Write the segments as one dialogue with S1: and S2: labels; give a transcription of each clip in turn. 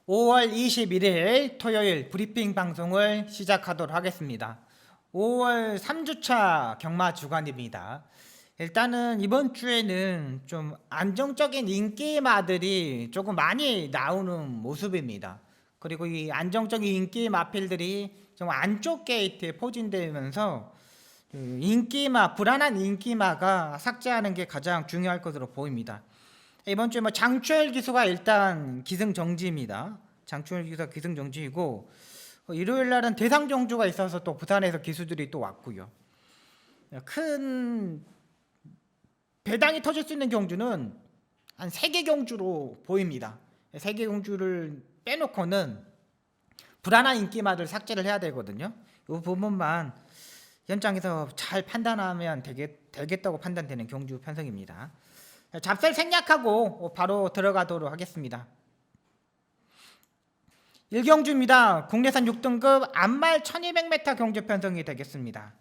S1: 5월 21일 토요일 브리핑 방송을 시작하도록 하겠습니다. 5월 3주차 경마 주간입니다. 일단은 이번 주에는 좀 안정적인 인기마들이 조금 많이 나오는 모습입니다. 그리고 이 안정적인 인기 마필들이 좀 안쪽 게이트에 포진되면서 인기마, 불안한 인기마가 삭제하는 게 가장 중요할 것으로 보입니다. 이번 주에 장추열 기수가 일단 기승정지입니다. 장추열 기수가 기승정지이고 일요일 날은 대상종주가 있어서 또 부산에서 기수들이 또 왔고요. 큰 배당이 터질 수 있는 경주는 한 3개 경주로 보입니다. 3개 경주를 빼놓고는 불안한 인기마를 삭제를 해야 되거든요. 이 부분만 현장에서 잘 판단하면 되겠다고 판단되는 경주 편성입니다. 잡설 생략하고 바로 들어가도록 하겠습니다. 1경주입니다. 국내산 6등급 안말 1200m 경주 편성이 되겠습니다.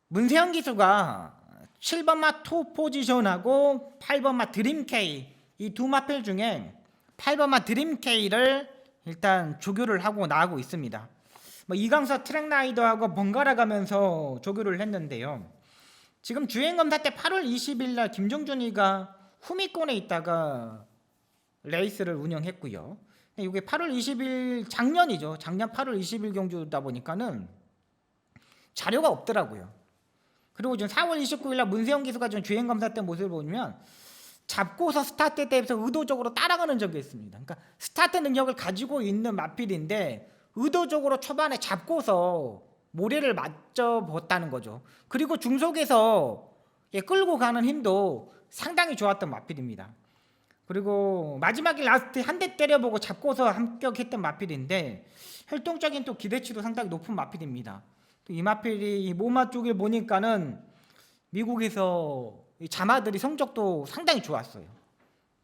S1: 문세영 기수가 7번마 투 포지션하고 8번마 드림K 이 두 마필 중에 8번마 드림K를 일단 조교를 하고 나가고 있습니다. 이강서 트랙라이더하고 번갈아 가면서 조교를 했는데요. 지금 주행검사 때 8월 20일 날 김종준이가 후미권에 있다가 레이스를 운영했고요. 이게 8월 20일 작년이죠. 작년 8월 20일 경주다 보니까는 자료가 없더라고요. 그리고 지금 4월 29일 날 문세영 기수가 좀 주행검사 때 모습을 보면 잡고서 스타트 때에서 의도적으로 따라가는 적이 있습니다. 그러니까 스타트 능력을 가지고 있는 마필인데 의도적으로 초반에 잡고서 모래를 맞춰봤다는 거죠. 그리고 중속에서 끌고 가는 힘도 상당히 좋았던 마필입니다. 그리고 마지막에 라스트 한 대 때려보고 잡고서 합격했던 마필인데 활동적인 또 기대치도 상당히 높은 마필입니다. 또 이 마필이 이 모마 쪽을 보니까는 미국에서 이 자마들이 성적도 상당히 좋았어요.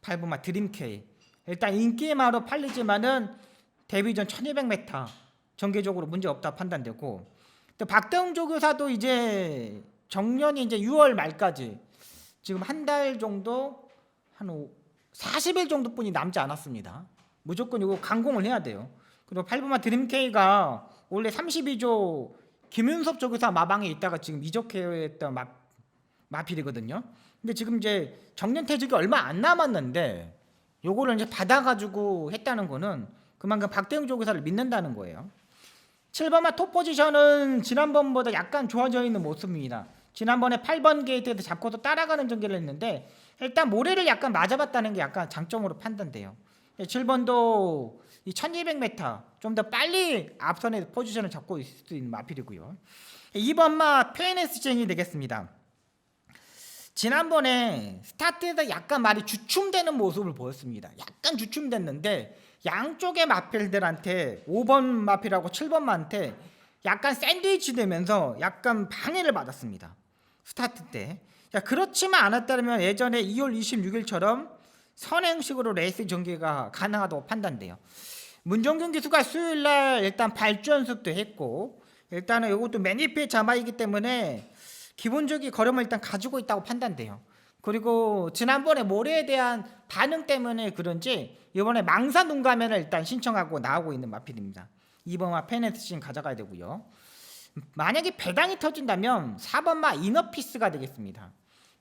S1: 8번마 드림K 일단 인기마로 팔리지만은 데뷔 전 1200m 전개적으로 문제 없다 판단되고, 또 박대웅 조교사도 이제 정년이 이제 6월 말까지 지금 한 달 정도 한 40일 정도뿐이 남지 않았습니다. 무조건 이거 강공을 해야 돼요. 그리고 8번마 드림K가 원래 32조 김윤섭 조교사 마방에 있다가 지금 이적했던 마필이거든요. 근데 지금 이제 정년 퇴직이 얼마 안 남았는데 요거를 이제 받아가지고 했다는 거는 그만큼 박대웅 조교사를 믿는다는 거예요. 7번마 톱 포지션은 지난번보다 약간 좋아져 있는 모습입니다. 지난번에 8번 게이트에서 잡고도 따라가는 전개를 했는데 일단 모래를 약간 맞아봤다는 게 약간 장점으로 판단돼요. 7번도 이 1200m 좀 더 빨리 앞선에 포지션을 잡고 있을 수 있는 마필이고요. 2번마 PNS쟁이 되겠습니다. 지난번에 스타트에서 약간 말이 주춤되는 모습을 보였습니다. 약간 주춤됐는데 양쪽의 마필들한테 5번 마필하고 7번마한테 약간 샌드위치 되면서 약간 방해를 받았습니다. 스타트 때. 그렇지만 않았다면 예전에 2월 26일처럼 선행식으로 레이스 전개가 가능하다고 판단돼요. 문정균 기수가 수요일날 일단 발주 연습도 했고, 일단은 이것도 매니페 자마이기 때문에 기본적인 걸음을 일단 가지고 있다고 판단돼요. 그리고 지난번에 모래에 대한 반응 때문에 그런지 이번에 망사 눈가면을 일단 신청하고 나오고 있는 마필입니다. 2번마 페네스신 가져가야 되고요. 만약에 배당이 터진다면 4번마 이너피스가 되겠습니다.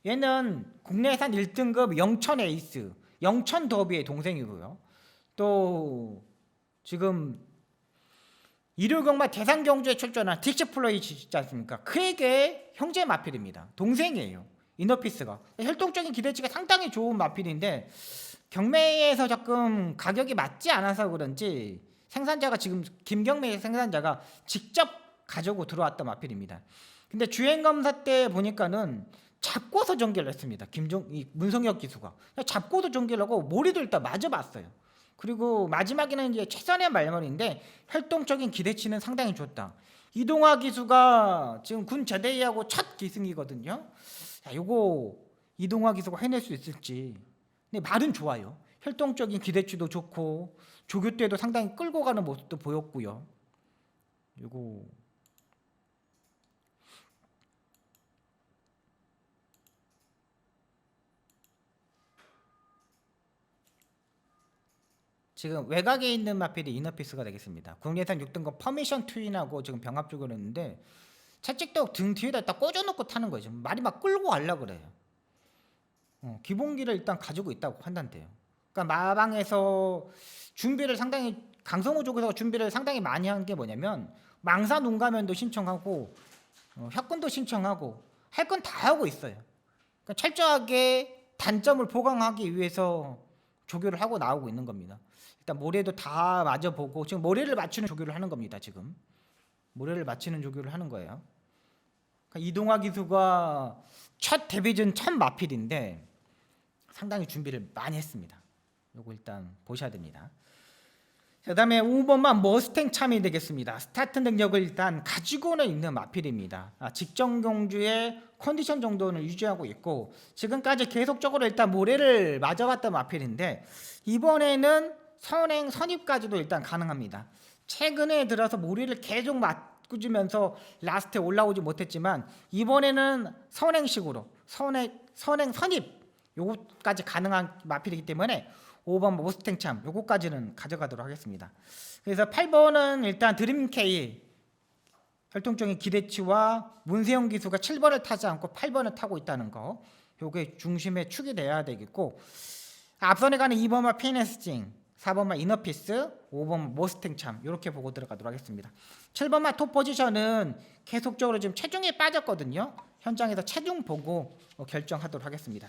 S1: 얘는 국내산 1등급 영천 에이스, 영천 더비의 동생이고요. 또 지금 일요경마 대상경주에 출전한 딕스플로이 있지 않습니까? 그에게 형제 마필입니다. 동생이에요. 이너피스가. 혈통적인 기대치가 상당히 좋은 마필인데 경매에서 조금 가격이 맞지 않아서 그런지 생산자가 지금 김경매 생산자가 직접 가지고 들어왔던 마필입니다. 근데 주행검사 때 보니까는 잡고서 전개를 했습니다. 문성혁 기수가 잡고도 전개를 하고 모리도 일단 맞아봤어요. 그리고 마지막에는 이제 최선의 말머리인데 활동적인 기대치는 상당히 좋다. 이동화 기수가 지금 군 제대하고 첫 기승이거든요. 요거 이동화 기수가 해낼 수 있을지. 근데 말은 좋아요. 활동적인 기대치도 좋고 조교 때도 상당히 끌고 가는 모습도 보였고요. 요거 지금 외곽에 있는 마필이 이너피스가 되겠습니다. 국내산 6등급 퍼미션 트윈하고 지금 병합 쪽으로 했는데 채찍도 등 뒤에다 딱 꽂아놓고 타는 거죠. 말이 막 끌고 가려 그래요. 기본기를 일단 가지고 있다고 판단돼요. 그러니까 마방에서 준비를 상당히 강성호 쪽에서 준비를 상당히 많이 한 게 뭐냐면 망사 농가면도 신청하고 협근도 신청하고 할 건 다 하고 있어요. 그러니까 철저하게 단점을 보강하기 위해서 조교를 하고 나오고 있는 겁니다. 일단 모래도 다 맞아보고 지금 모래를 맞추는 조교를 하는 겁니다. 지금 모래를 맞추는 조교를 하는 거예요. 그러니까 이동화 기수가 첫 데뷔전 첫 마필인데 상당히 준비를 많이 했습니다. 요거 일단 보셔야 됩니다. 그 다음에 5번만 머스탱 참이 되겠습니다. 스타트 능력을 일단 가지고는 있는 마필입니다. 직전 경주의 컨디션 정도는 유지하고 있고 지금까지 계속적으로 일단 모래를 맞아봤던 마필인데 이번에는 선행 선입까지도 일단 가능합니다. 최근에 들어서 모래를 계속 맞주면서 라스트에 올라오지 못했지만 이번에는 선행식으로 선행 선입 요거까지 가능한 마필이기 때문에 5번 머스탱 참 요거까지는 가져가도록 하겠습니다. 그래서 8번은 일단 드림K 혈통적인 기대치와 문세영 기수가 7번을 타지 않고 8번을 타고 있다는 거 요게 중심에 축이 돼야 되겠고 앞선에 가는 2번만 피네스징 4번만 이너피스 5번 머스탱 참 이렇게 보고 들어가도록 하겠습니다. 7번만 톱 포지션은 계속적으로 지금 체중에 빠졌거든요. 현장에서 체중 보고 결정하도록 하겠습니다.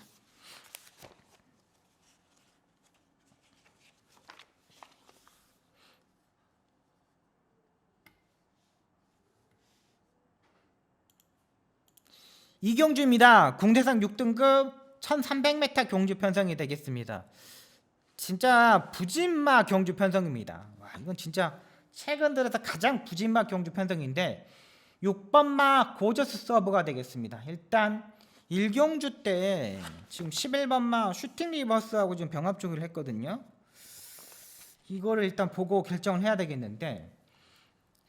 S1: 이경주입니다. 국내산 6등급 1300m 경주 편성이 되겠습니다. 진짜 부진마 경주 편성입니다. 와, 이건 진짜 최근 들어서 가장 부진마 경주 편성인데 6번마 고저스 서브가 되겠습니다. 일단 1경주 때 지금 11번마 슈팅 리버스하고 지금 병합 조기를 했거든요. 이거를 일단 보고 결정을 해야 되겠는데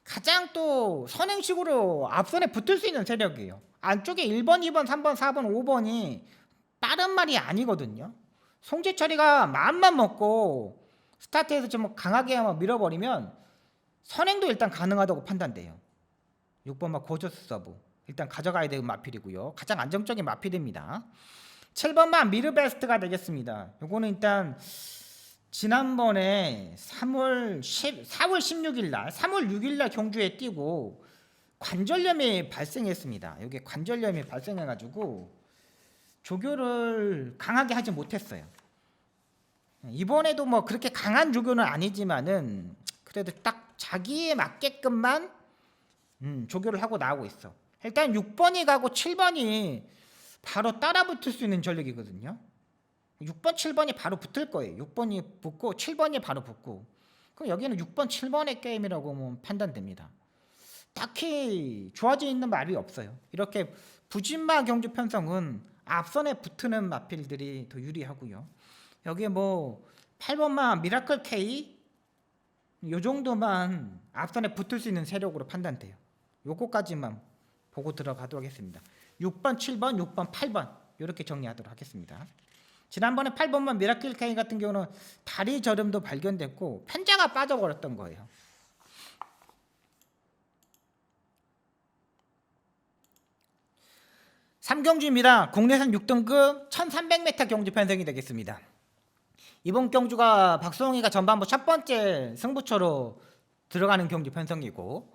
S1: 가장 또 선행식으로 앞선에 붙을 수 있는 세력이에요. 안쪽에 1번, 2번, 3번, 4번, 5번이 빠른 말이 아니거든요. 송재철이가 마음만 먹고 스타트에서 좀 강하게 밀어버리면 선행도 일단 가능하다고 판단돼요. 6번마 고저스 서브 일단 가져가야 되는 마필이고요. 가장 안정적인 마필입니다. 7번마 미르베스트가 되겠습니다. 요거는 일단 지난번에 4월 16일 날 3월 6일 날 경주에 뛰고 관절염이 발생했습니다. 여기 관절염이 발생해가지고 조교를 강하게 하지 못했어요. 이번에도 뭐 그렇게 강한 조교는 아니지만은 그래도 딱 자기에 맞게끔만 조교를 하고 나오고 있어. 일단 6번이 가고 7번이 바로 따라 붙을 수 있는 전력이거든요. 6번, 7번이 바로 붙을 거예요. 6번이 붙고 7번이 바로 붙고. 그럼 여기는 6번, 7번의 게임이라고 판단됩니다. 딱히 좋아져 있는 말이 없어요. 이렇게 부진마 경주 편성은 앞선에 붙는 마필들이 더 유리하고요. 여기에 뭐 8번마 미라클 K 요 정도만 앞선에 붙을 수 있는 세력으로 판단돼요. 요거까지만 보고 들어가도록 하겠습니다. 6번, 7번, 6번, 8번 이렇게 정리하도록 하겠습니다. 지난번에 8번만 미라클 K 같은 경우는 다리 저름도 발견됐고 편자가 빠져버렸던 거예요. 삼경주입니다. 국내산 6등급 1300m 경주 편성이 되겠습니다. 이번 경주가 박수홍이가 전반부 첫 번째 승부처로 들어가는 경주 편성이고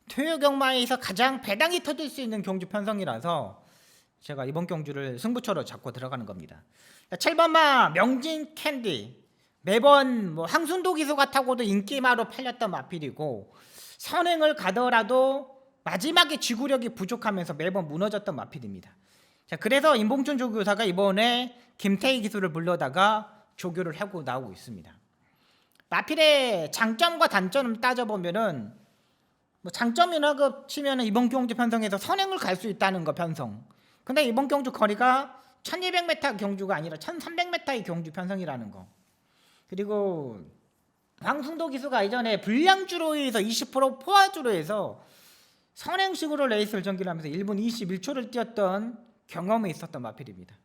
S1: 토요 경마에서 가장 배당이 터질 수 있는 경주 편성이라서 제가 이번 경주를 승부처로 잡고 들어가는 겁니다. 7번마 명진 캔디 매번 뭐 항순도 기수가 타고도 인기마로 팔렸던 마필이고 선행을 가더라도 마지막에 지구력이 부족하면서 매번 무너졌던 마필입니다. 자, 그래서 임봉준 조교사가 이번에 김태희 기수를 불러다가 조교를 하고 나오고 있습니다. 마필의 장점과 단점을 따져보면은 뭐 장점이라고 치면은 이번 경주 편성에서 선행을 갈 수 있다는 거 편성. 근데 이번 경주 거리가 1200m 경주가 아니라 1300m의 경주 편성이라는 거. 그리고 황승도 기수가 이전에 불량주로에서 20% 포화주로에서 선행식으로 레이스를 전개하면서 1분 21초를 뛰었던 경험이 있었던 마필입니다.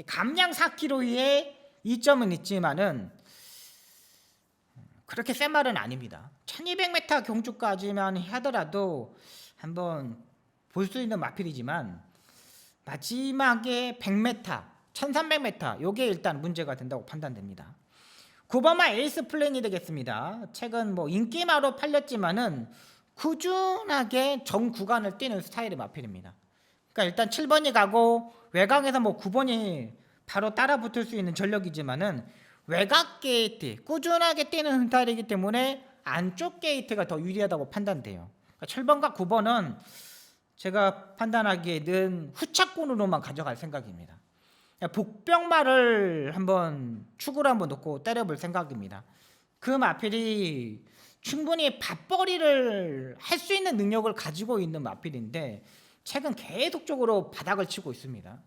S1: 감량 4kg의 이점은 있지만은 그렇게 센 말은 아닙니다. 1200m 경주까지만 하더라도 한번 볼 수 있는 마필이지만 마지막에 100m, 1300m 요게 일단 문제가 된다고 판단됩니다. 9번마 에이스 플랜이 되겠습니다. 최근 뭐 인기마로 팔렸지만은 꾸준하게 전 구간을 뛰는 스타일의 마필입니다. 그러니까 일단 7번이 가고 외곽에서 뭐 9번이 바로 따라 붙을 수 있는 전력이지만은 외곽 게이트 꾸준하게 뛰는 스타일이기 때문에 안쪽 게이트가 더 유리하다고 판단돼요. 그러니까 7번과 9번은 제가 판단하기에는 후차권으로만 가져갈 생각입니다. 복병마를 한번 축으로 한번 놓고 때려볼 생각입니다. 그 마필이 충분히 밭벌이를 할 수 있는 능력을 가지고 있는 마필인데 최근 계속적으로 바닥을 치고 있습니다.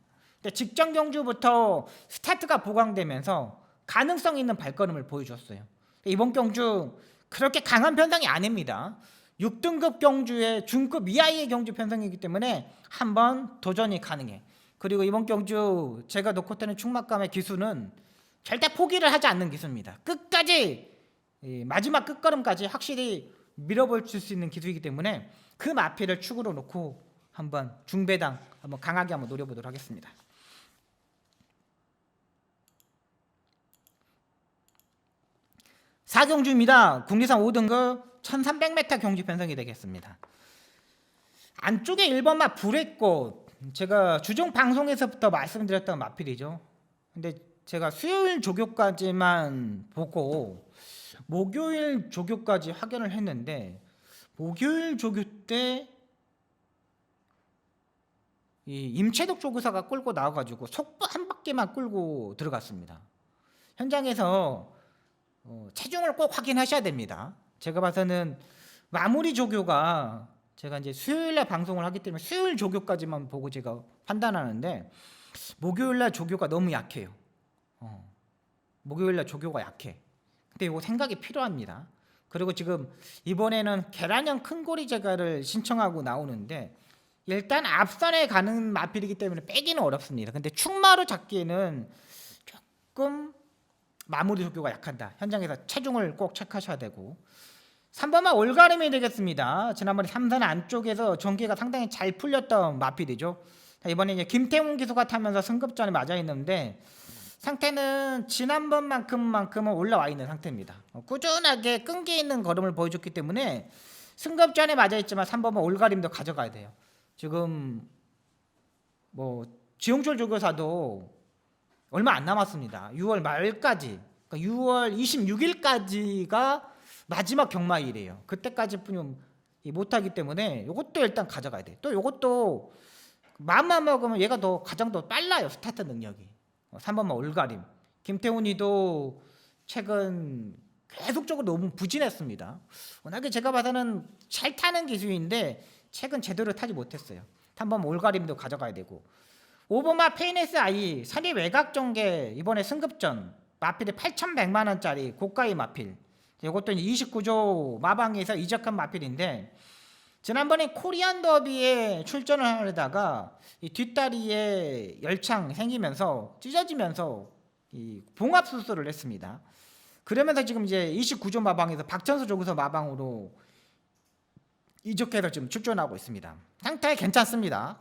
S1: 직전 경주부터 스타트가 보강되면서 가능성 있는 발걸음을 보여줬어요. 이번 경주 그렇게 강한 편성이 아닙니다. 6등급 경주의 중급 이하의 경주 편성이기 때문에 한번 도전이 가능해. 그리고 이번 경주 제가 놓고 뜨는 충막감의 기수는 절대 포기를 하지 않는 기수입니다. 끝까지 마지막 끝걸음까지 확실히 밀어볼 수 있는 기수이기 때문에 그 마필을 축으로 놓고 한번 중배당 한번 강하게 한번 노려보도록 하겠습니다. 사경주입니다. 국내산 5등급 1300m 경주 편성이 되겠습니다. 안쪽에 1번마 불의꽃 제가 주종 방송에서부터 말씀드렸던 마필이죠. 근데 제가 수요일 조교까지만 보고 목요일 조교까지 확인을 했는데 목요일 조교 때 이 임채덕 조교사가 끌고 나와가지고 속보 한 바퀴만 끌고 들어갔습니다. 현장에서 체중을 꼭 확인하셔야 됩니다. 제가 봐서는 마무리 조교가 제가 이제 수요일날 방송을 하기 때문에 수요일 조교까지만 보고 제가 판단하는데 목요일날 조교가 너무 약해요. 목요일날 조교가 약해. 근데 이거 생각이 필요합니다. 그리고 지금 이번에는 계란형 큰고리 제가를 신청하고 나오는데 일단 앞선에 가는 마필이기 때문에 빼기는 어렵습니다. 근데 충마로 잡기에는 조금 마무리 조교가 약한다. 현장에서 체중을 꼭 체크하셔야 되고 3번만 올가름이 되겠습니다. 지난번에 3선 안쪽에서 전개가 상당히 잘 풀렸던 마필이죠. 이번에 이제 김태훈 기수가 타면서 승급전에 맞아 있는데 상태는 지난번만큼은 올라와 있는 상태입니다. 꾸준하게 끈기 있는 걸음을 보여줬기 때문에 승급전에 맞아 있지만 3번만 올가림도 가져가야 돼요. 지금 뭐 지용철 조교사도 얼마 안 남았습니다. 6월 말까지, 그러니까 6월 26일까지가 마지막 경마일이에요. 그때까지뿐이 못하기 때문에 이것도 일단 가져가야 돼. 또 이것도 마음만 먹으면 얘가 더 가장 더 빨라요. 스타트 능력이. 3번만 올가림. 김태훈이도 최근 계속적으로 너무 부진했습니다. 워낙에 제가 봐서는 잘 타는 기수인데 최근 제대로 타지 못했어요. 3번만 올가림도 가져가야 되고 5번마 페이네스 아이 선의 외곽 전개 이번에 승급전 마필이 8,100만원짜리 고가의 마필. 이것도 29조 마방에서 이적한 마필인데 지난번에 코리안 더비에 출전을 하려다가 이 뒷다리에 열창 생기면서 찢어지면서 이 봉합 수술을 했습니다. 그러면서 지금 이제 29조 마방에서 박천수 조교사 마방으로 이적해서 지금 출전하고 있습니다. 상태 괜찮습니다.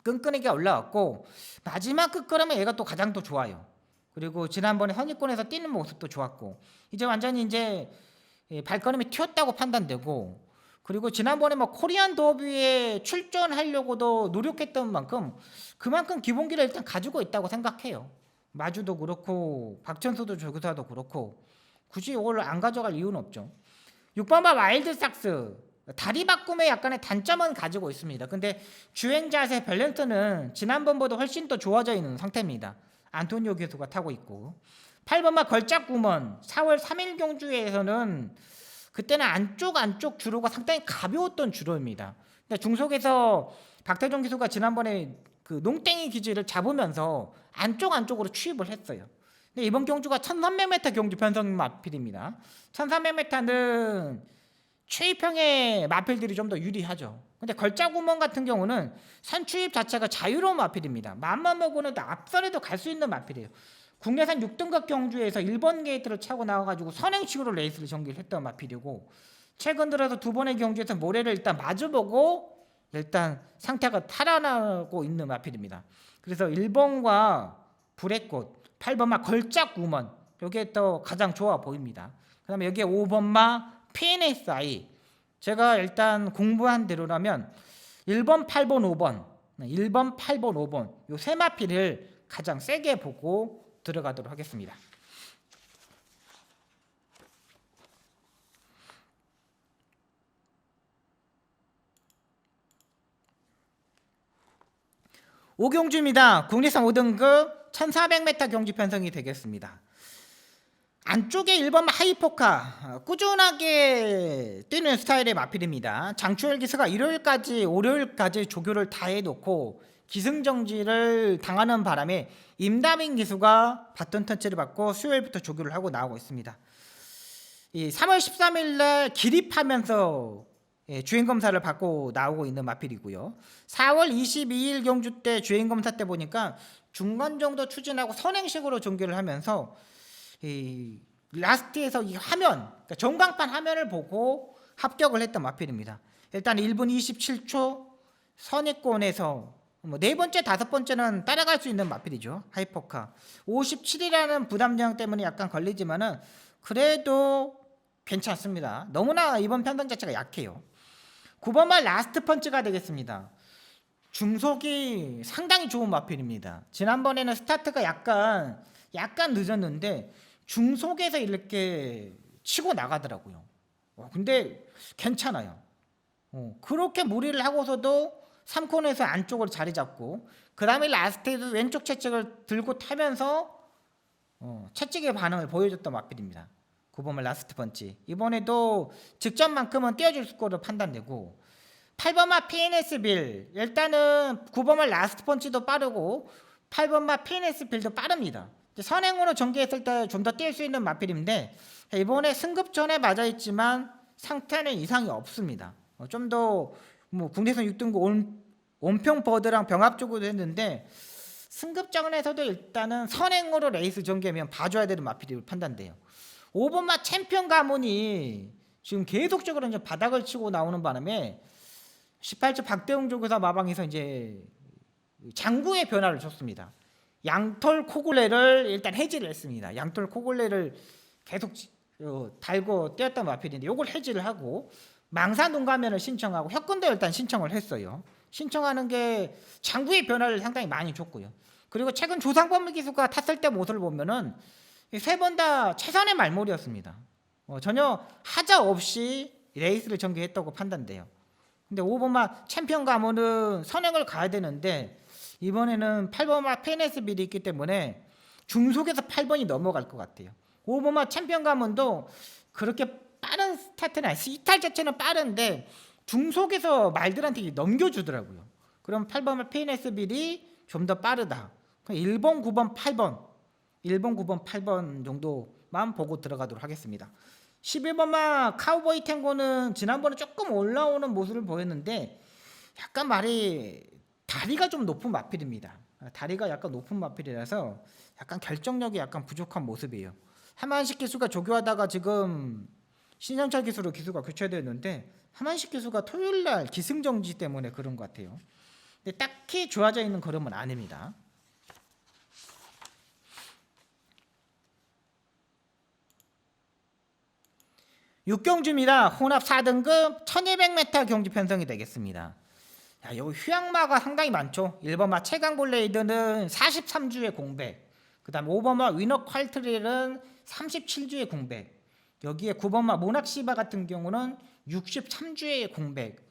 S1: 끈끈하게 올라왔고 마지막 끝걸음에 얘가 또 가장 더 좋아요. 그리고 지난번에 선입권에서 뛰는 모습도 좋았고 이제 완전히 이제 발걸음이 튀었다고 판단되고 그리고 지난번에 뭐 코리안 더비에 출전하려고도 노력했던 만큼 그만큼 기본기를 일단 가지고 있다고 생각해요. 마주도 그렇고 박천수도 조교사도 그렇고 굳이 이걸 안 가져갈 이유는 없죠. 6번마 와일드삭스 다리 바꿈에 약간의 단점은 가지고 있습니다. 근데 주행 자세 밸런스는 지난번보다 훨씬 더 좋아져 있는 상태입니다. 안토니오 교수가 타고 있고 8번마 걸작구먼 4월 3일 경주에서는 그때는 안쪽 주로가 상당히 가벼웠던 주로입니다. 근데 중속에서 박태종 기수가 지난번에 그 농땡이 기지를 잡으면서 안쪽으로 추입을 했어요. 근데 이번 경주가 1300m 경주 편성 마필입니다. 1300m는 추입형의 마필들이 좀 더 유리하죠. 근데 걸작구먼 같은 경우는 산 추입 자체가 자유로운 마필입니다. 마음만 먹으면 앞선에도 갈 수 있는 마필이에요. 국내산 6등급 경주에서 1번 게이트를 차고 나와가지고 선행식으로 레이스를 전개를 했던 마필이고, 최근 들어서 두 번의 경주에서 모래를 일단 마주보고 일단 상태가 탈환하고 있는 마필입니다. 그래서 1번과 불의꽃, 8번마 걸작 우먼, 이게 또 가장 좋아 보입니다. 그 다음에 여기에 5번마 PNSI, 제가 일단 공부한 대로라면 1번, 8번, 5번, 1번, 8번, 5번 요 세 마필을 가장 세게 보고 들어가도록 하겠습니다. 오경주입니다. 국내산 5등급 1400m 경주 편성이 되겠습니다. 안쪽에 1번 하이포카, 꾸준하게 뛰는 스타일의 마필입니다. 장추열 기수가 일요일까지 월요일까지 조교를 다 해놓고 기승정지를 당하는 바람에 임다민 기수가 바톤 터치를 받고 수요일부터 조교를 하고 나오고 있습니다. 이 3월 13일 날 기립하면서 주행검사를 받고 나오고 있는 마필이고요. 4월 22일 경주 때 주행검사 때 보니까 중간 정도 추진하고 선행식으로 전개를 하면서 이 라스트에서 이 화면, 그러니까 전광판 화면을 보고 합격을 했던 마필입니다. 일단 1분 27초 선입권에서 네 번째, 다섯 번째는 따라갈 수 있는 마필이죠. 하이포카 57이라는 부담량 때문에 약간 걸리지만은 그래도 괜찮습니다. 너무나 이번 편성 자체가 약해요. 9번만 라스트 펀치가 되겠습니다. 중속이 상당히 좋은 마필입니다. 지난번에는 스타트가 약간 늦었는데 중속에서 이렇게 치고 나가더라고요. 근데 괜찮아요. 그렇게 무리를 하고서도 3코너에서 안쪽으로 자리 잡고, 그 다음에 라스트에도 왼쪽 채찍을 들고 타면서 채찍의 반응을 보여줬던 마필입니다. 9번만 라스트 펀치, 이번에도 직전만큼은 띄워줄 거로 판단되고, 8번마 PNS 빌, 일단은 9번마 라스트 펀치도 빠르고 8번마 PNS 빌도 빠릅니다. 선행으로 전개했을 때 좀 더 뛸 수 있는 마필인데 이번에 승급 전에 맞아있지만 상태는 이상이 없습니다. 좀 더 국내선 6등급 온평 버드랑 병합적으로 했는데 승급전에서도 일단은 선행으로 레이스 전개하면 봐줘야 되는 마필이 판단돼요. 5번마 챔피언 가문이 지금 계속적으로 이제 바닥을 치고 나오는 바람에 18조 박대웅 조교사 마방에서 이제 장구의 변화를 줬습니다. 양털 코굴레를 일단 해지를 했습니다. 양털 코굴레를 계속 달고 뛰었던 마필인데 요걸 해지를 하고 망사 눈가면을 신청하고 혁근도 일단 신청을 했어요. 신청하는 게 장구의 변화를 상당히 많이 줬고요. 그리고 최근 조상범 기수가 탔을 때 모습을 보면은 세 번 다 최선의 말몰이였습니다. 전혀 하자 없이 레이스를 전개했다고 판단돼요. 근데 5번마 챔피언 가문은 선행을 가야 되는데 이번에는 8번마 페네스 빌이 있기 때문에 중속에서 8번이 넘어갈 것 같아요. 5번마 챔피언 가문도 그렇게 빠른 스타트는 아니에요. 이탈 자체는 빠른데 중속에서 말들한테 넘겨주더라고요. 그럼 8번마 페네스 빌이 좀 더 빠르다. 1번, 9번, 8번 1번, 9번, 8번 정도만 보고 들어가도록 하겠습니다. 11번마 카우보이 탱고는 지난번에 조금 올라오는 모습을 보였는데 약간 다리가 좀 높은 마필입니다. 다리가 약간 높은 마필이라서 약간 결정력이 약간 부족한 모습이에요. 하만식 기수가 조교하다가 지금 신현철 기수로 기수가 교체되었는데 하만식 기수가 토요일날 기승정지 때문에 그런 것 같아요. 근데 딱히 좋아져 있는 걸음은 아닙니다. 육경주입니다. 혼합 4등급 1200m 경주 편성이 되겠습니다. 여기 휴양마가 상당히 많죠. 1번마 최강블레이드는 43주의 공백, 그 다음 5번마 위너 퀄트릴은 37주의 공백, 여기에 9번마 모낙시바 같은 경우는 63주의 공백,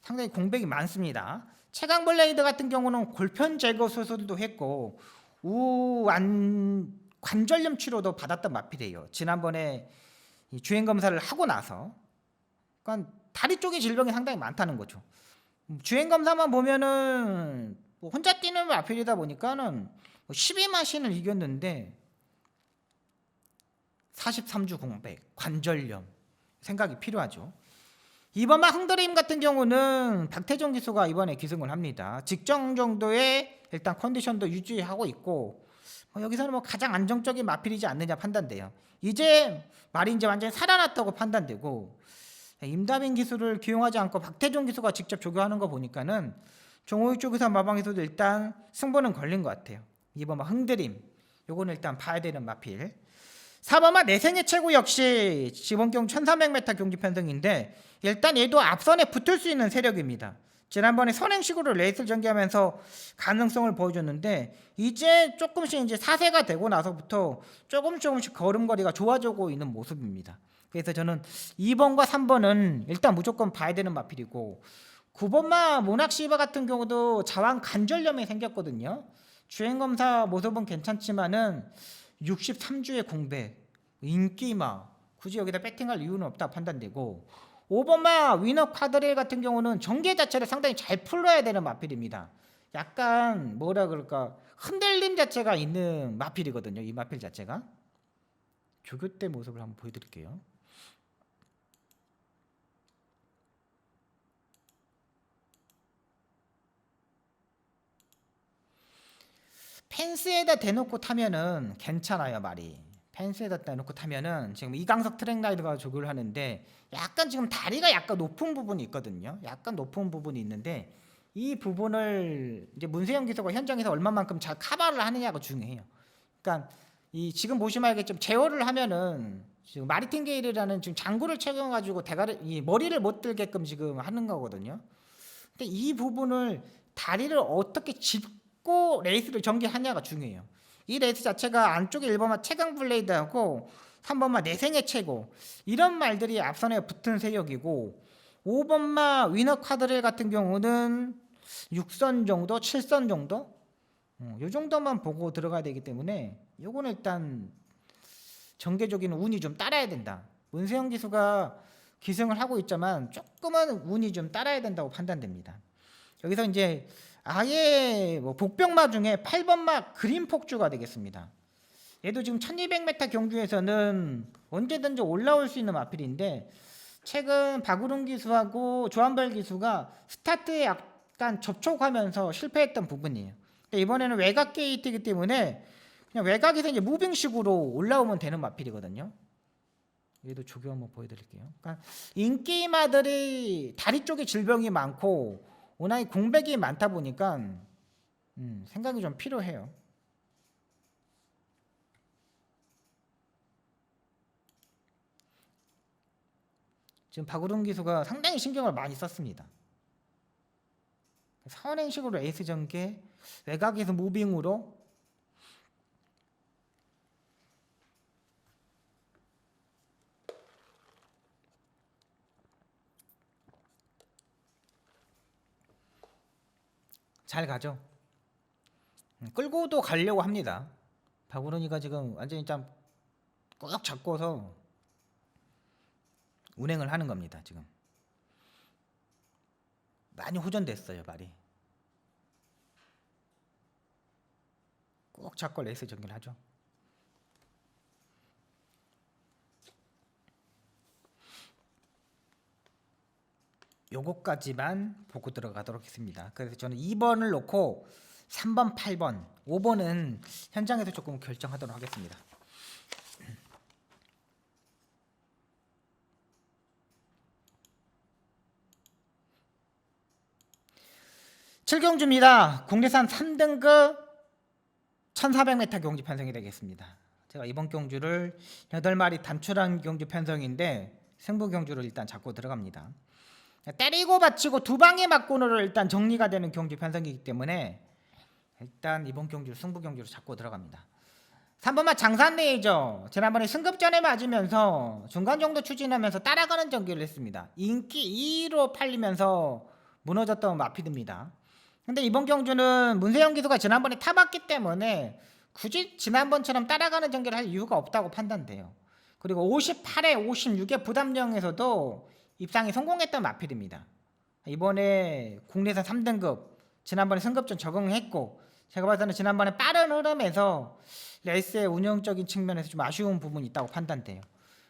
S1: 상당히 공백이 많습니다. 최강블레이드 같은 경우는 골편 제거 수술도 했고 관절염 치료도 받았던 마필이에요. 지난번에 주행 검사를 하고 나서. 그러니까 다리 쪽에 질병이 상당히 많다는 거죠. 주행 검사만 보면은 혼자 뛰는 마필이다 보니까는 12마신을 이겼는데 43주 공백, 관절염 생각이 필요하죠. 이번만 흥드림 같은 경우는 박태종 기수가 이번에 기승을 합니다. 직전 정도의 일단 컨디션도 유지하고 있고 여기서는 뭐 가장 안정적인 마필이지 않느냐 판단돼요. 이제 말이 이제 완전히 살아났다고 판단되고, 임다빈 기수를 기용하지 않고 박태종 기수가 직접 조교하는 거 보니까는 종호익 쪽에서 마방에서도 일단 승부는 걸린 것 같아요. 2번 흥드림, 요거는 일단 봐야 되는 마필. 4번 내생의 최고 역시 지번경 1300m 경기 편성인데, 일단 얘도 앞선에 붙을 수 있는 세력입니다. 지난번에 선행식으로 레이스를 전개하면서 가능성을 보여줬는데, 이제 조금씩 이제 4세가 되고 나서부터 조금씩 걸음걸이가 좋아지고 있는 모습입니다. 그래서 저는 2번과 3번은 일단 무조건 봐야 되는 마필이고, 9번마 모낙시바 같은 경우도 자왕 관절염이 생겼거든요. 주행검사 모습은 괜찮지만은 63주의 공백, 인기마, 굳이 여기다 배팅할 이유는 없다 판단되고, 5번마 위너 카드렐 같은 경우는 전개 자체를 상당히 잘 풀어야 되는 마필입니다. 약간 뭐라 그럴까, 흔들림 자체가 있는 마필이거든요. 이 마필 자체가. 조교 때 모습을 한번 보여드릴게요. 펜스에다 대놓고 타면은 괜찮아요. 말이 펜스에다 대놓고 타면은 지금 이강석 트랙라이더가 조교를 하는데, 약간 지금 다리가 약간 높은 부분이 있거든요. 약간 높은 부분이 있는데, 이 부분을 이제 문세영 기수가 현장에서 얼마만큼 잘 커버를 하느냐가 중요해요. 그러니까 이 지금 보시면 알겠지만 제어를 하면은 지금 마리팅게일이라는 지금 장구를 착용해가지고 대가리, 이 머리를 못 들게끔 지금 하는 거거든요. 근데 이 부분을 다리를 어떻게 짚고 레이스를 전개하냐가 중요해요. 이 레이스 자체가 안쪽에 1번마 최강 블레이드하고 3번마 내생의 최고, 이런 말들이 앞선에 붙은 세력이고, 5번마 위너 카드렐 같은 경우는 6선 정도, 7선 정도, 요 정도만 보고 들어가야 되기 때문에 요거는 일단 전개적인 운이 좀 따라야 된다. 문세영 기수가 기승을 하고 있지만 조금은 운이 좀 따라야 된다고 판단됩니다. 여기서 이제 아예 뭐 복병마 중에 8번마 그린폭주가 되겠습니다. 얘도 지금 1200m 경주에서는 언제든지 올라올 수 있는 마필인데, 최근 박우릉 기수하고 조한별 기수가 스타트에 약간 접촉하면서 실패했던 부분이에요. 근데 이번에는 외곽 게이트이기 때문에 그냥 외곽에서 이제 무빙식으로 올라오면 되는 마필이거든요. 얘도 조교 한번 보여드릴게요. 그러니까 인기마들이 다리 쪽에 질병이 많고 워낙 공백이 많다 보니까 생각이 좀 필요해요. 지금 박우릉 기수가 상당히 신경을 많이 썼습니다. 선행식으로 에이스 전개, 외곽에서 무빙으로, 잘 가죠. 끌고도 가려고 합니다. 박우른이가 지금 완전히 좀 꾹 잡고서 운행을 하는 겁니다. 지금 많이 호전됐어요. 말이 꾹 잡고 레이스 전개를 하죠. 요거까지만 보고 들어가도록 했습니다. 그래서 저는 2번을 놓고 3번, 8번, 5번은 현장에서 조금 결정하도록 하겠습니다. 칠경주입니다. 국내산 3등급 1400m 경주 편성이 되겠습니다. 제가 이번 경주를 8마리 단출한 경주 편성인데 승부 경주를 일단 잡고 들어갑니다. 때리고 받치고 두 방에 맞고는 일단 정리가 되는 경주 편성이기 때문에 일단 이번 경주 승부 경주로 잡고 들어갑니다. 3번마 장산 레이저, 지난번에 승급전에 맞으면서 중간 정도 추진하면서 따라가는 전개를 했습니다. 인기 2위로 팔리면서 무너졌던 마피드입니다. 근데 이번 경주는 문세영 기수가 지난번에 타봤기 때문에 굳이 지난번처럼 따라가는 전개를 할 이유가 없다고 판단돼요. 그리고 58에 56의 부담령에서도 입상에 성공했던 마필입니다. 이번에 국내산 3등급, 지난번에 승급전 적응했고, 제가 봐서는 지난번에 빠른 흐름에서 레이스의 운영적인 측면에서 좀 아쉬운 부분이 있다고 판단돼요.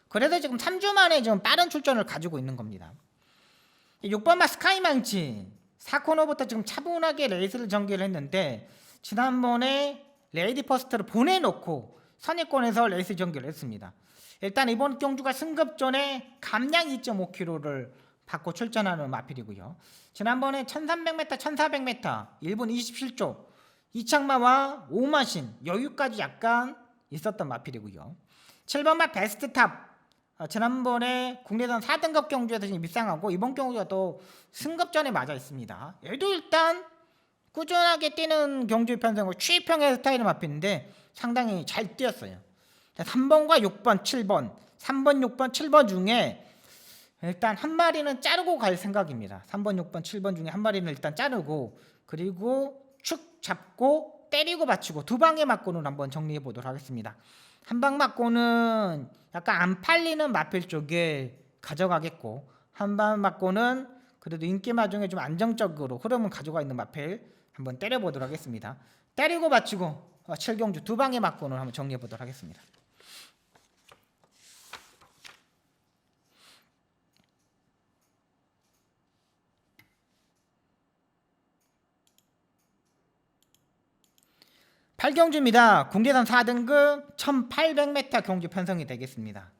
S1: 그래서 지금 3주 만에 좀 빠른 출전을 가지고 있는 겁니다. 6번마 스카이망치 4코너부터 지금 차분하게 레이스를 전개를 했는데, 지난번에 레이디 퍼스트를 보내놓고 선입권에서 레이스 전개를 했습니다. 일단 이번 경주가 승급 전에 감량 2.5km를 받고 출전하는 마필이고요. 지난번에 1300m, 1400m 1분 27초 이창마와 오마신 여유까지 약간 있었던 마필이고요. 7번마 베스트탑 지난번에 국내선 4등급 경주에서 입상하고 이번 경주가 또 승급전에 맞아 있습니다. 얘도 일단 꾸준하게 뛰는 경주 편성으로 취평의 스타일의 마필인데 상당히 잘 뛰었어요. 3번과 6번, 7번 3번, 6번, 7번 중에 일단 한 마리는 자르고 갈 생각입니다. 3번, 6번, 7번 중에 한 마리는 일단 자르고 그리고 축 잡고 때리고 받치고 두 방에 맞고는 한번 정리해 보도록 하겠습니다. 한 방 맞고는 약간 안 팔리는 마필 쪽에 가져가겠고 한 방 맞고는 그래도 인기마 중에 좀 안정적으로 흐름을 가져가 있는 마필 한번 때려보도록 하겠습니다. 때리고 받치고 7경주 두 방에 맞고는 한번 정리해 보도록 하겠습니다. 팔경주입니다. 국내선 4등급 1800m 경주 편성이 되겠습니다.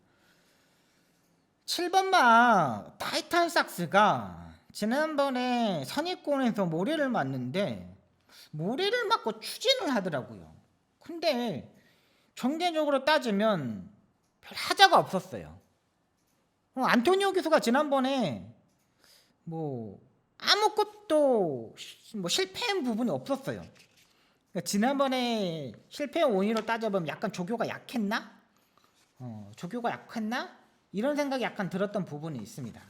S1: 7번마 타이탄 삭스가 지난번에 선입권에서 모래를 맞는데 모래를 맞고 추진을 하더라고요. 근데 전개적으로 따지면 별 하자가 없었어요. 안토니오 기수가 지난번에 뭐 아무것도 뭐 실패한 부분이 없었어요. 그러니까 지난번에 실패한 원인으로 따져보면 약간 조교가 약했나? 조교가 약했나? 이런 생각이 약간 들었던 부분이 있습니다.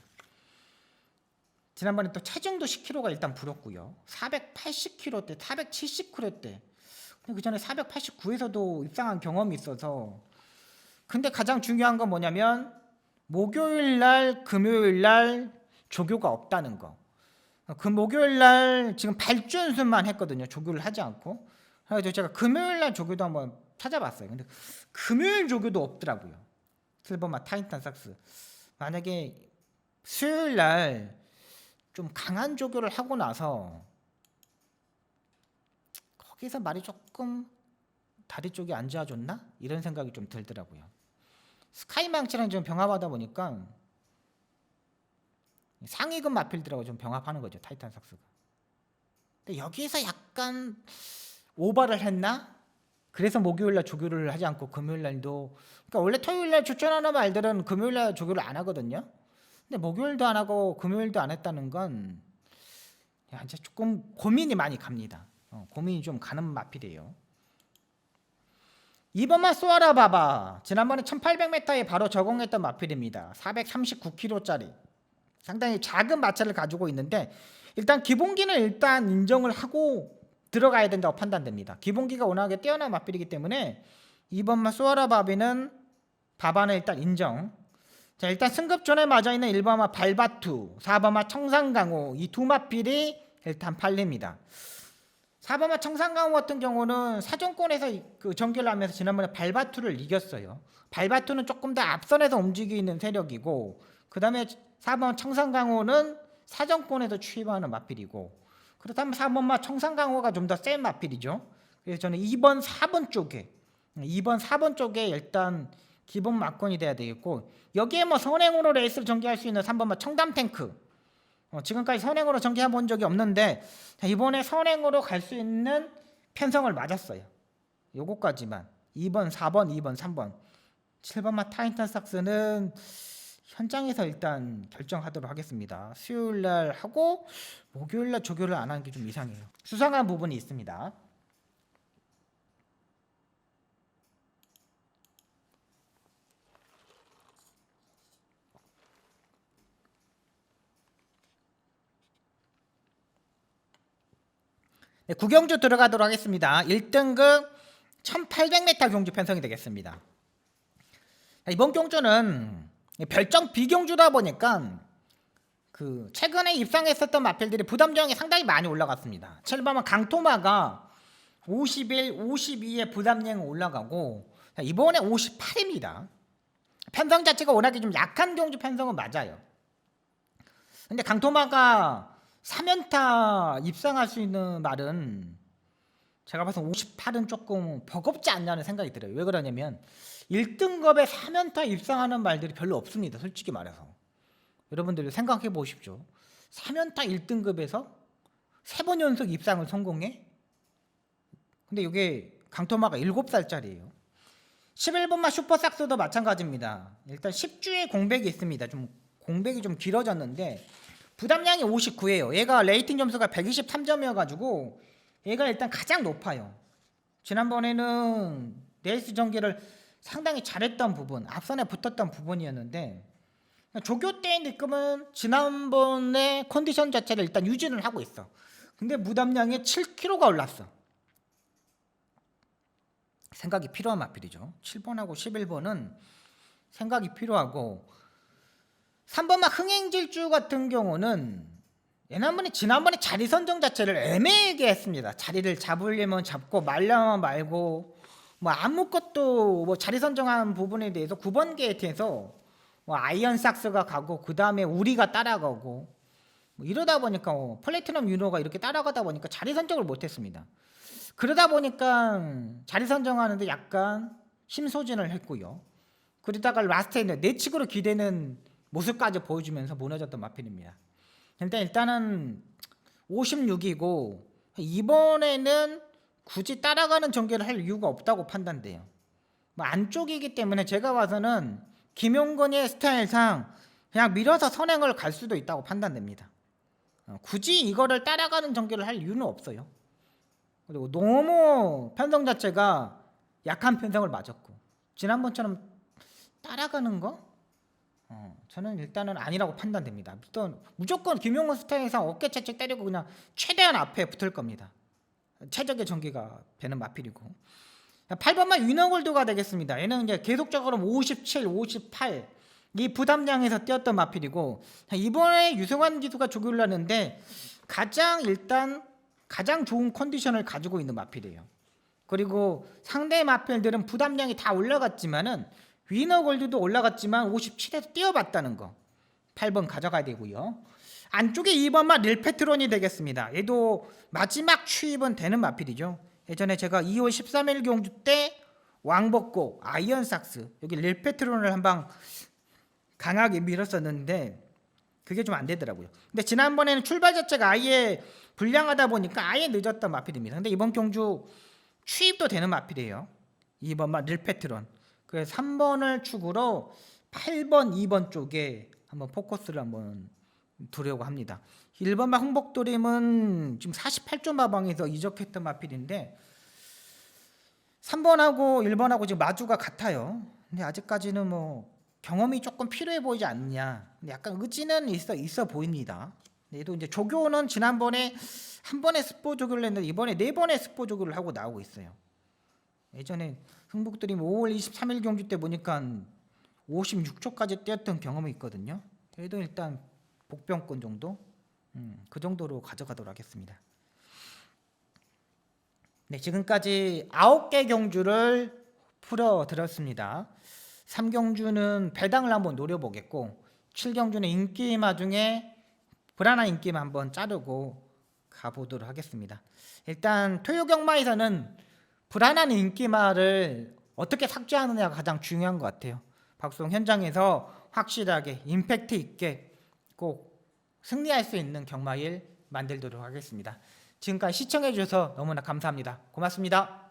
S1: 지난번에 또 체중도 10kg가 일단 불었고요. 480kg대, 470kg대. 그 전에 489에서도 입상한 경험이 있어서. 근데 가장 중요한 건 뭐냐면 목요일날, 금요일날 조교가 없다는 거. 그 목요일날 지금 발주 연습만 했거든요. 조교를 하지 않고. 그래서 제가 금요일날 조교도 한번 찾아봤어요. 근데 금요일 조교도 없더라고요. 실버마 타이탄 삭스. 만약에 수요일날 좀 강한 조교를 하고 나서 거기서 말이 조금 다리 쪽이 안 좋아졌나? 이런 생각이 좀 들더라고요. 스카이망치랑 좀 병합하다 보니까 상위급 마필들하고 좀 병합하는 거죠. 타이탄 삭스가. 근데 여기에서 약간 오버를 했나? 그래서 목요일날 조교를 하지 않고 금요일날도 그러니까 원래 토요일날 출전하는 말들은 금요일날 조교를 안 하거든요. 근데 목요일도 안 하고 금요일도 안 했다는 건 이제 조금 고민이 많이 갑니다. 고민이 좀 가는 마필이에요. 2번만 쏘아라 봐봐. 지난번에 1800m에 바로 적응했던 마필입니다. 439kg짜리 상당히 작은 마찰을 가지고 있는데 일단 기본기는 일단 인정을 하고 들어가야 된다고 판단됩니다. 기본기가 워낙에 뛰어난 마필이기 때문에 2번만 쏘아라 바비는 바바는 일단 인정. 자, 일단 승급 전에 맞아 있는 1번마 발바투, 4번마 청산강호 이 두 마필이 일단 팔립니다. 4번마 청산강호 같은 경우는 사정권에서 그 전개를 하면서 지난번에 발바투를 이겼어요. 발바투는 조금 더 앞선에서 움직이는 세력이고 그 다음에 4번 청산강호는 사정권에서 취입하는 마필이고 그렇다면 4번마 청산강호가 좀 더 센 마필이죠. 그래서 저는 2번, 4번 쪽에 일단 기본 막건이 돼야 되겠고 여기에 뭐 선행으로 레이스를 전개할 수 있는 3번마 청담탱크 지금까지 선행으로 전개해 본 적이 없는데 이번에 선행으로 갈 수 있는 편성을 맞았어요. 요거까지만 2번, 4번, 2번, 3번 7번마 타이탄 삭스는 현장에서 일단 결정하도록 하겠습니다. 수요일날 하고 목요일날 조교를 안 하는 게 좀 이상해요. 수상한 부분이 있습니다. 네, 구경주 들어가도록 하겠습니다. 1등급 1800m 경주 편성이 되겠습니다. 이번 경주는 별정 비경주다 보니까 그 최근에 입상했었던 마필들이 부담정이 상당히 많이 올라갔습니다. 7번은 강토마가 51, 52에 부담량이 올라가고 이번에 58입니다. 편성 자체가 워낙에 좀 약한 경주 편성은 맞아요. 근데 강토마가 3연타 입상할 수 있는 말은 제가 봐서 58은 조금 버겁지 않냐는 생각이 들어요. 왜 그러냐면 1등급에 4연타 입상하는 말들이 별로 없습니다. 솔직히 말해서. 여러분들 생각해 보십시오. 4연타 1등급에서 3번 연속 입상을 성공해? 근데 이게 강토마가 7살짜리예요. 11번마 슈퍼삭스도 마찬가지입니다. 일단 10주의 공백이 있습니다. 좀 공백이 좀 길어졌는데 부담량이 59예요. 얘가 레이팅 점수가 123점이어가지고 얘가 일단 가장 높아요. 지난번에는 레이스 전개를 상당히 잘했던 부분, 앞선에 붙었던 부분이었는데 조교 때의 느낌은 지난번에 컨디션 자체를 일단 유지를 하고 있어. 근데 무담량이 7kg가 올랐어. 생각이 필요한 마필이죠. 7번하고 11번은 생각이 필요하고 3번만 흥행질주 같은 경우는 지난번에 자리 선정 자체를 애매하게 했습니다. 자리를 잡으려면 잡고 말려면 말고 뭐 아무것도 뭐 자리 선정한 부분에 대해서 9번 게이트에서 뭐 아이언삭스가 가고 그 다음에 우리가 따라가고 뭐 이러다 보니까 플래티넘 유노가 이렇게 따라가다 보니까 자리 선정을 못했습니다. 그러다 보니까 자리 선정하는데 약간 힘소진을 했고요. 그러다가 라스트에는 내측으로 기대는 모습까지 보여주면서 무너졌던 마필입니다. 일단은 56이고 이번에는 굳이 따라가는 전개를 할 이유가 없다고 판단돼요. 뭐 안쪽이기 때문에 제가 봐서는 김용건의 스타일상 그냥 밀어서 선행을 갈 수도 있다고 판단됩니다. 굳이 이거를 따라가는 전개를 할 이유는 없어요. 그리고 너무 편성 자체가 약한 편성을 맞았고 지난번처럼 따라가는 거? 저는 일단은 아니라고 판단됩니다. 무조건 김용건 스타일상 어깨 채찍 때리고 그냥 최대한 앞에 붙을 겁니다. 최적의 전개가 되는 마필이고 8번만 위너골드가 되겠습니다. 얘는 이제 계속적으로 57, 58 이 부담량에서 뛰었던 마필이고 이번에 유승환 기수가 조교를 하는데 가장 좋은 컨디션을 가지고 있는 마필이에요. 그리고 상대 마필들은 부담량이 다 올라갔지만은 위너골드도 올라갔지만 57에서 뛰어봤다는 거 8번 가져가야 되고요. 안쪽에 2번만 릴페트론이 되겠습니다. 얘도 마지막 추입은 되는 마필이죠. 예전에 제가 2월 13일 경주 때 왕복고 아이언삭스 여기 릴페트론을 한방 강하게 밀었었는데 그게 좀 안 되더라고요. 근데 지난번에는 출발 자체가 아예 불량하다 보니까 아예 늦었던 마필입니다. 근데 이번 경주 추입도 되는 마필이에요. 2번만 릴페트론. 그래서 3번을 축으로 8번, 2번 쪽에 한번 포커스를 한번 두려고 합니다. 1번만 흥복도림은 지금 48점 마방에서 이적했던 마필인데 3번하고 1번하고 지금 마주가 같아요. 근데 아직까지는 뭐 경험이 조금 필요해 보이지 않느냐. 근데 약간 의지는 있어 보입니다. 얘도 이제 조교는 지난번에 한 번에 스포 조교를 했는데 이번에 4번의 스포 조교를 하고 나오고 있어요. 예전에 흥복도림 5월 23일 경주 때 보니까 56초까지 뛰었던 경험이 있거든요. 얘도 일단 복병권 정도 그 정도로 가져가도록 하겠습니다. 네, 지금까지 9개 경주를 풀어드렸습니다. 3경주는 배당을 한번 노려보겠고 7경주는 인기마 중에 불안한 인기마 한번 자르고 가보도록 하겠습니다. 일단 토요경마에서는 불안한 인기마를 어떻게 삭제하느냐가 가장 중요한 것 같아요. 박송 현장에서 확실하게 임팩트 있게 꼭 승리할 수 있는 경마일 만들도록 하겠습니다. 지금까지 시청해 주셔서 너무나 감사합니다. 고맙습니다.